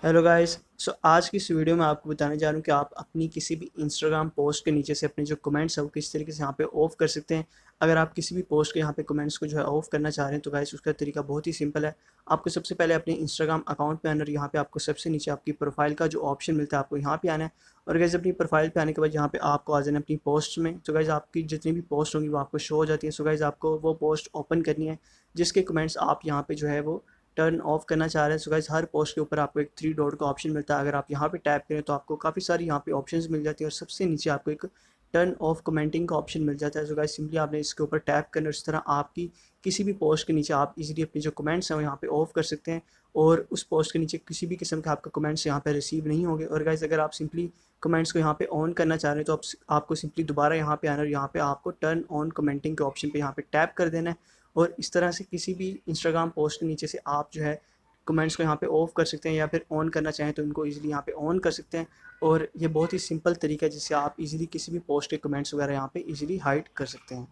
Hello guys. सो आज की इस वीडियो में आपको बताने जा रहा हूँ कि आप अपनी किसी भी इंस्टाग्राम पोस्ट के नीचे से अपने जो कमेंट्स है वो किस तरीके से यहाँ पे ऑफ कर सकते हैं। अगर आप किसी भी पोस्ट के यहाँ पे कमेंट्स को जो है ऑफ करना चाह रहे हैं तो गाइस उसका तरीका बहुत ही सिंपल है। आपको सबसे पहले अपने इंस्टाग्राम अकाउंट पे आना और यहाँ पे आपको सबसे नीचे आपकी प्रोफाइल का जो ऑप्शन मिलता है आपको यहाँ पे आना है। और गाइस अपनी प्रोफाइल पे आने के बाद यहाँ पे आपको आ जाना है अपनी पोस्ट में। तो गाइस आपकी जितनी भी पोस्ट होंगी वो आपको शो हो जाती है। सो गाइस आपको वो पोस्ट ओपन करनी है जिसके कमेंट्स आप यहाँ पे जो है वो टर्न ऑफ करना चाह रहे हैं। सो गाइस हर पोस्ट के ऊपर आपको एक थ्री डॉट का ऑप्शन मिलता है। अगर आप यहाँ पे टैप करें तो आपको काफ़ी सारी यहाँ पे ऑप्शंस मिल जाती है और सबसे नीचे आपको एक टर्न ऑफ कमेंटिंग का ऑप्शन मिल जाता है। सो गाइस सिंपली आपने इसके ऊपर टैप करना और इस तरह आपकी किसी भी पोस्ट के नीचे आप इजीली अपने जो कमेंट्स हैं वो यहाँ पे ऑफ कर सकते हैं और उस पोस्ट के नीचे किसी भी किस्म के आपका कमेंट्स यहाँ पे रिसीव नहीं होंगे। और गाइस अगर आप सिंपली कमेंट्स को यहाँ पे ऑन करना चाह रहे हैं तो आपको सिंपली दोबारा यहाँ पे आना और यहाँ पे आपको टर्न ऑन कमेंटिंग के ऑप्शन पे यहाँ पे टैप कर देना है। और इस तरह से किसी भी इंस्टाग्राम पोस्ट के नीचे से आप जो है कमेंट्स को यहाँ पे ऑफ कर सकते हैं या फिर ऑन करना चाहें तो इनको इजीली यहाँ पे ऑन कर सकते हैं। और ये बहुत ही सिंपल तरीका है जिससे आप इजीली किसी भी पोस्ट के कमेंट्स वगैरह यहाँ पे इजीली हाइड कर सकते हैं।